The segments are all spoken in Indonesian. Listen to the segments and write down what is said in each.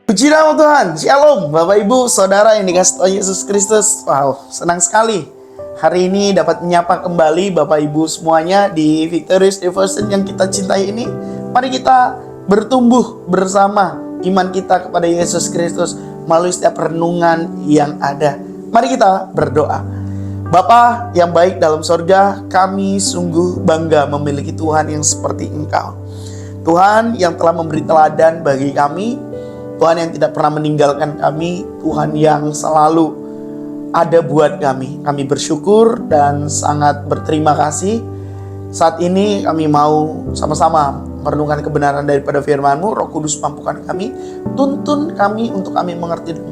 Puji nama Tuhan, Shalom Bapak Ibu Saudara yang dikasihi Tuhan Yesus Kristus. Wow, senang sekali hari ini dapat menyapa kembali Bapak Ibu semuanya di Victorious Devotion yang kita cintai ini. Mari kita bertumbuh bersama iman kita kepada Yesus Kristus melalui setiap renungan yang ada. Mari kita berdoa. Bapa yang baik dalam sorga, kami sungguh bangga memiliki Tuhan yang seperti Engkau. Tuhan yang telah memberi teladan bagi kami, Tuhan yang tidak pernah meninggalkan kami, Tuhan yang selalu ada buat kami. Kami bersyukur dan sangat berterima kasih. Saat ini kami mau sama-sama merenungkan kebenaran daripada firman-Mu. Roh Kudus mampukan kami, tuntun kami untuk kami mengerti dan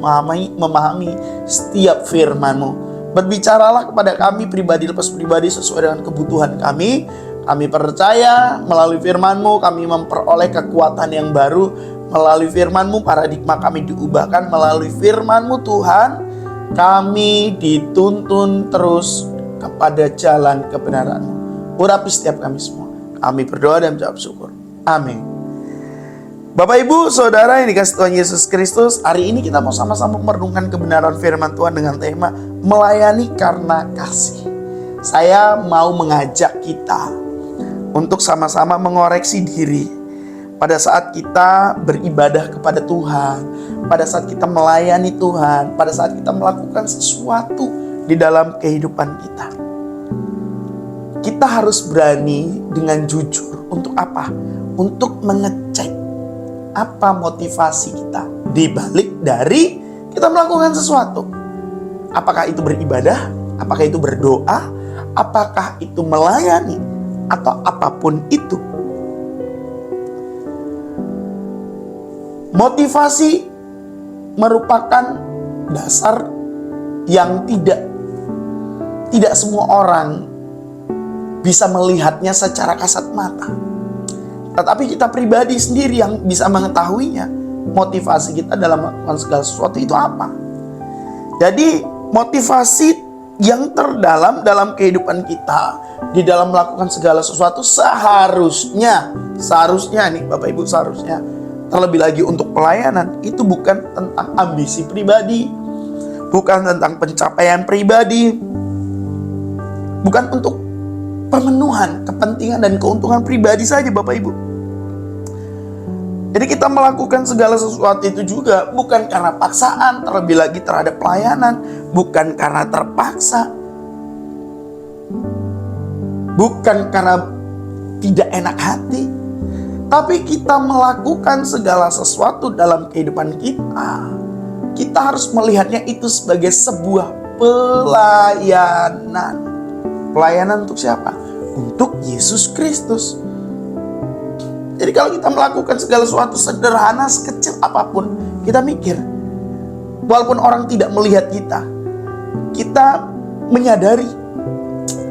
memahami setiap firman-Mu. Berbicaralah kepada kami pribadi lepas pribadi sesuai dengan kebutuhan kami. Kami percaya melalui firman-Mu kami memperoleh kekuatan yang baru. Melalui firman-Mu paradigma kami diubahkan. Melalui firman-Mu Tuhan kami dituntun terus kepada jalan kebenaran-Mu. Urapi setiap kami semua. Kami berdoa dan menjawab syukur. Amin. Bapak Ibu Saudara yang dikasihi Tuhan Yesus Kristus, hari ini kita mau sama-sama merenungkan kebenaran firman Tuhan dengan tema melayani karena kasih. Saya mau mengajak kita untuk sama-sama mengoreksi diri pada saat kita beribadah kepada Tuhan, pada saat kita melayani Tuhan, pada saat kita melakukan sesuatu di dalam kehidupan kita. Kita harus berani dengan jujur. Untuk apa? Untuk mengecek apa motivasi kita di balik dari kita melakukan sesuatu. Apakah itu beribadah? Apakah itu berdoa? Apakah itu melayani? Atau apapun itu. Motivasi merupakan dasar yang tidak semua orang bisa melihatnya secara kasat mata. Tetapi kita pribadi sendiri yang bisa mengetahuinya. Motivasi kita dalam melakukan segala sesuatu itu apa? Jadi motivasi yang terdalam dalam kehidupan kita di dalam melakukan segala sesuatu seharusnya nih Bapak Ibu, seharusnya terlebih lagi untuk pelayanan itu bukan tentang ambisi pribadi, bukan tentang pencapaian pribadi, bukan untuk pemenuhan kepentingan dan keuntungan pribadi saja Bapak Ibu. Jadi kita melakukan segala sesuatu itu juga bukan karena paksaan, terlebih lagi terhadap pelayanan, bukan karena terpaksa, bukan karena tidak enak hati. Tapi kita melakukan segala sesuatu dalam kehidupan kita. Kita harus melihatnya itu sebagai sebuah pelayanan. Pelayanan untuk siapa? Untuk Yesus Kristus. Jadi kalau kita melakukan segala sesuatu sederhana, sekecil apapun, kita mikir. Walaupun orang tidak melihat kita menyadari,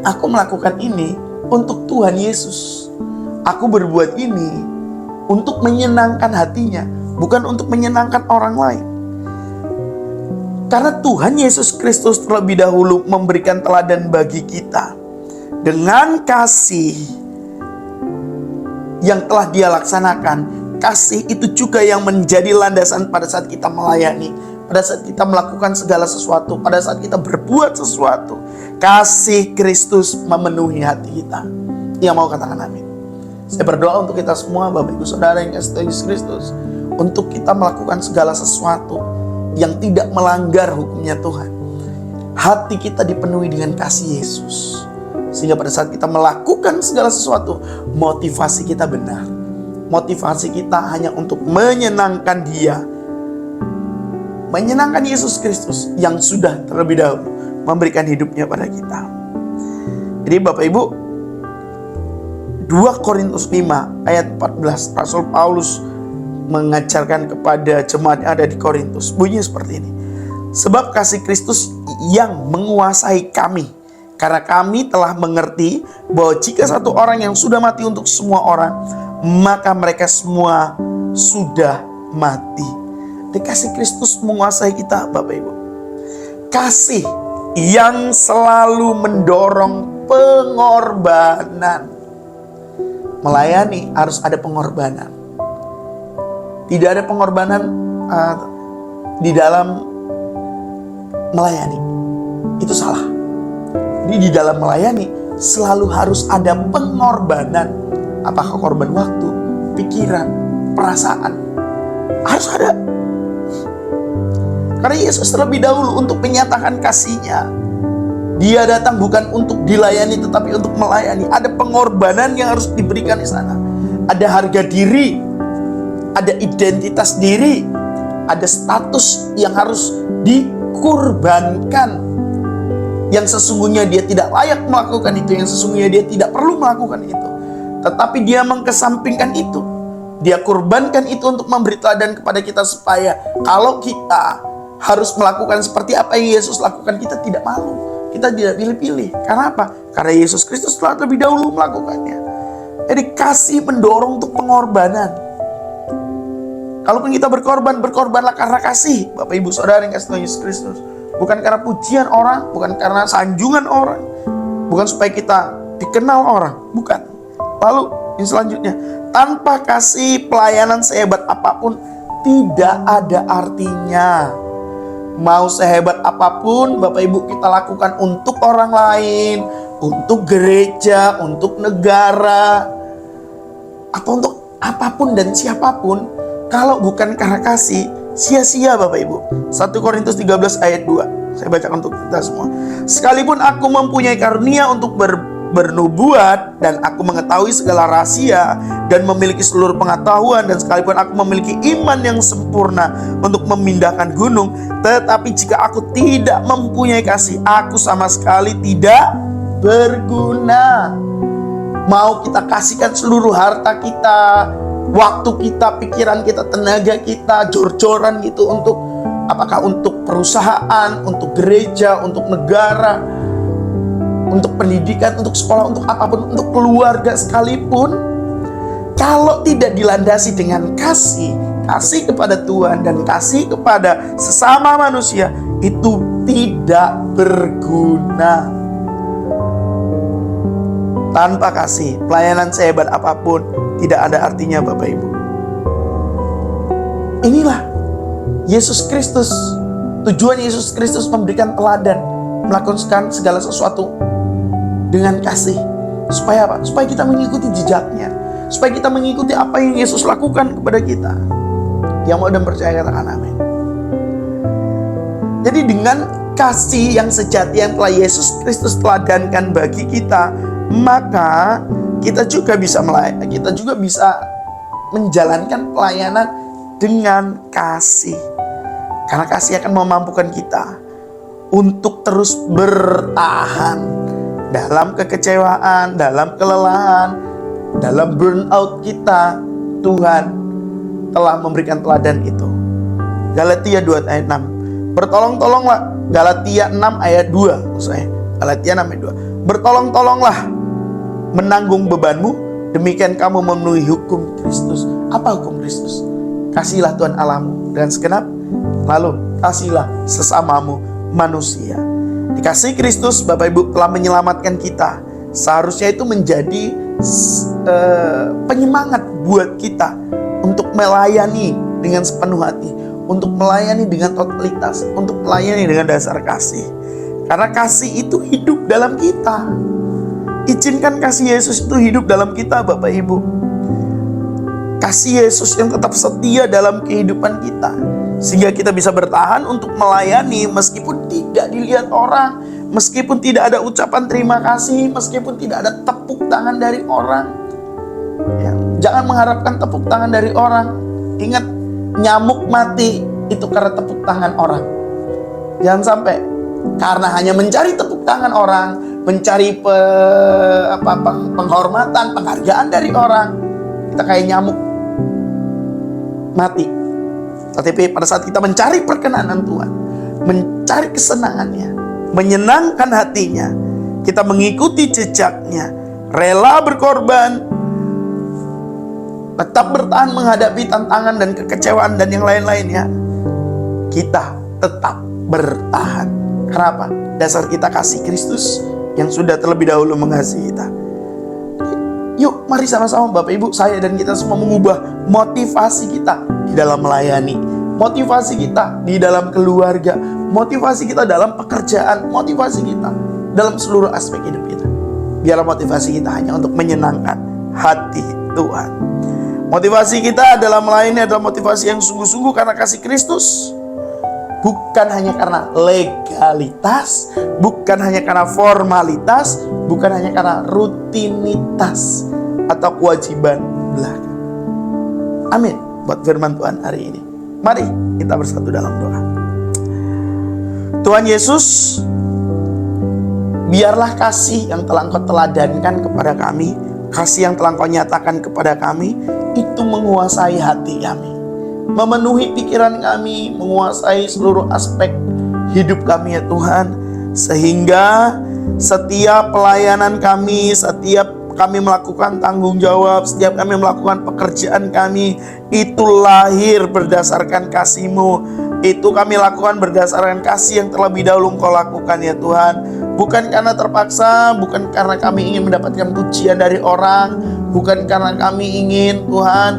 aku melakukan ini untuk Tuhan Yesus. Aku berbuat ini untuk menyenangkan hatinya, bukan untuk menyenangkan orang lain. Karena Tuhan Yesus Kristus terlebih dahulu memberikan teladan bagi kita dengan kasih yang telah Dia laksanakan. Kasih itu juga yang menjadi landasan pada saat kita melayani, pada saat kita melakukan segala sesuatu, pada saat kita berbuat sesuatu. Kasih Kristus memenuhi hati kita. Yang mau katakan amin. Saya berdoa untuk kita semua Bapak Ibu Saudara yang dikasihi Tuhan Yesus Kristus, untuk kita melakukan segala sesuatu yang tidak melanggar hukumnya Tuhan. Hati kita dipenuhi dengan kasih Yesus, sehingga pada saat kita melakukan segala sesuatu, motivasi kita benar. Motivasi kita hanya untuk menyenangkan Dia, menyenangkan Yesus Kristus yang sudah terlebih dahulu memberikan hidupnya pada kita. Jadi Bapak Ibu, 2 Korintus 5 ayat 14, Rasul Paulus mengajarkan kepada jemaat yang ada di Korintus. Bunyinya seperti ini. Sebab kasih Kristus yang menguasai kami, karena kami telah mengerti bahwa jika satu orang yang sudah mati untuk semua orang, maka mereka semua sudah mati. Dan kasih Kristus menguasai kita Bapak Ibu. Kasih yang selalu mendorong pengorbanan. Melayani harus ada pengorbanan. Tidak ada pengorbanan di dalam melayani. Itu salah. Di dalam melayani selalu harus ada pengorbanan. Apakah korban waktu, pikiran, perasaan, harus ada. Karena Yesus terlebih dahulu untuk menyatakan kasih-Nya, Dia datang bukan untuk dilayani tetapi untuk melayani. Ada pengorbanan yang harus diberikan di sana. Ada harga diri, ada identitas diri, ada status yang harus dikurbankan. Yang sesungguhnya dia tidak layak melakukan itu, yang sesungguhnya dia tidak perlu melakukan itu. Tetapi dia mengkesampingkan itu. Dia kurbankan itu untuk memberi teladan kepada kita supaya kalau kita harus melakukan seperti apa yang Yesus lakukan, kita tidak malu. Kita tidak pilih-pilih. Karena apa? Karena Yesus Kristus telah terlebih dahulu melakukannya. Jadi kasih mendorong untuk pengorbanan. Kalaupun kita berkorban, berkorbanlah karena kasih. Bapak Ibu Saudara yang kasih Tuhan Yesus Kristus. Bukan karena pujian orang, bukan karena sanjungan orang, bukan supaya kita dikenal orang, bukan. Lalu yang selanjutnya, tanpa kasih pelayanan sehebat apapun tidak ada artinya. Mau sehebat apapun Bapak Ibu kita lakukan untuk orang lain, untuk gereja, untuk negara, atau untuk apapun dan siapapun, kalau bukan karena kasih, sia-sia Bapak Ibu. 1 Korintus 13 ayat 2. Saya bacakan untuk kita semua. Sekalipun aku mempunyai karunia untuk bernubuat, dan aku mengetahui segala rahasia dan memiliki seluruh pengetahuan, dan sekalipun aku memiliki iman yang sempurna untuk memindahkan gunung, tetapi jika aku tidak mempunyai kasih, aku sama sekali tidak berguna. Mau kita kasihkan seluruh harta kita, waktu kita, pikiran kita, tenaga kita, jor-joran gitu untuk apakah untuk perusahaan, untuk gereja, untuk negara, untuk pendidikan, untuk sekolah, untuk apapun, untuk keluarga sekalipun, kalau tidak dilandasi dengan kasih kepada Tuhan dan kasih kepada sesama manusia, itu tidak berguna. Tanpa kasih, pelayanan sehebat apapun tidak ada artinya Bapak Ibu. Inilah Yesus Kristus. Tujuan Yesus Kristus memberikan teladan, melakukan segala sesuatu dengan kasih. Supaya apa? Supaya kita mengikuti jejaknya. Supaya kita mengikuti apa yang Yesus lakukan kepada kita. Yang mau dan percaya katakan amin. Jadi dengan kasih yang sejati yang telah Yesus Kristus teladankan bagi kita, maka kita juga bisa melayani, kita juga bisa menjalankan pelayanan dengan kasih. Karena kasih akan memampukan kita untuk terus bertahan dalam kekecewaan, dalam kelelahan, dalam burnout kita. Tuhan telah memberikan teladan itu. Galatia 2 ayat 6. Bertolong-tolonglah, Galatia 6 ayat 2 maksudnya. Galatia 6 ayat 2. Bertolong-tolonglah menanggung bebanmu, demikian kamu memenuhi hukum Kristus. Apa hukum Kristus? Kasihlah Tuhan Allahmu dengan segenap, lalu kasihlah sesamamu manusia. Dikasih Kristus, Bapak Ibu, telah menyelamatkan kita. Seharusnya itu menjadi penyemangat buat kita untuk melayani dengan sepenuh hati, untuk melayani dengan totalitas, untuk melayani dengan dasar kasih. Karena kasih itu hidup dalam kita. Izinkan kasih Yesus itu hidup dalam kita Bapak Ibu. Kasih Yesus yang tetap setia dalam kehidupan kita, sehingga kita bisa bertahan untuk melayani meskipun tidak dilihat orang, meskipun tidak ada ucapan terima kasih, meskipun tidak ada tepuk tangan dari orang. Ya, jangan mengharapkan tepuk tangan dari orang. Ingat, nyamuk mati itu karena tepuk tangan orang. Jangan sampai karena hanya mencari tepuk tangan orang, mencari penghormatan, penghargaan dari orang, kita kayak nyamuk mati. Tapi pada saat kita mencari perkenanan Tuhan, mencari kesenangannya, menyenangkan hatinya, kita mengikuti jejaknya, rela berkorban, tetap bertahan menghadapi tantangan dan kekecewaan dan yang lain-lainnya, kita tetap bertahan. Kenapa? Dasar kita kasih Kristus yang sudah terlebih dahulu mengasihi kita. Yuk, mari sama-sama Bapak Ibu, saya dan kita semua mengubah motivasi kita di dalam melayani, motivasi kita di dalam keluarga, motivasi kita dalam pekerjaan, motivasi kita dalam seluruh aspek hidup kita. Biarlah motivasi kita hanya untuk menyenangkan hati Tuhan. Motivasi kita dalam melayani adalah motivasi yang sungguh-sungguh karena kasih Kristus. Bukan hanya karena legalitas, bukan hanya karena formalitas, bukan hanya karena rutinitas atau kewajiban belaka. Amin buat firman Tuhan hari ini. Mari kita bersatu dalam doa. Tuhan Yesus, biarlah kasih yang telah Engkau teladankan kepada kami, kasih yang telah Engkau nyatakan kepada kami, itu menguasai hati kami, memenuhi pikiran kami, menguasai seluruh aspek hidup kami ya Tuhan. Sehingga setiap pelayanan kami, setiap kami melakukan tanggung jawab, setiap kami melakukan pekerjaan kami, itu lahir berdasarkan kasih-Mu. Itu kami lakukan berdasarkan kasih yang terlebih dahulu Engkau lakukan ya Tuhan. Bukan karena terpaksa, bukan karena kami ingin mendapatkan pujian dari orang, bukan karena kami ingin Tuhan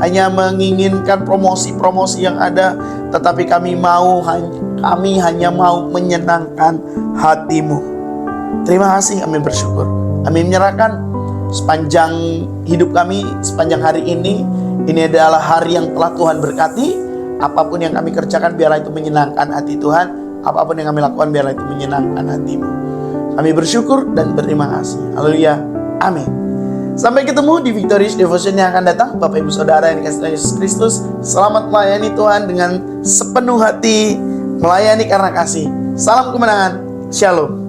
hanya menginginkan promosi-promosi yang ada, tetapi kami hanya mau menyenangkan hati-Mu. Terima kasih, kami bersyukur. Kami menyerahkan sepanjang hidup kami, sepanjang hari ini. Ini adalah hari yang telah Tuhan berkati. Apapun yang kami kerjakan, biarlah itu menyenangkan hati Tuhan. Apapun yang kami lakukan, biarlah itu menyenangkan hati-Mu. Kami bersyukur dan berterima kasih. Haleluya. Amin. Sampai ketemu di Victorious Devotion yang akan datang. Bapak Ibu Saudara yang dikasihi Yesus Kristus, selamat melayani Tuhan dengan sepenuh hati, melayani karena kasih. Salam kemenangan. Shalom.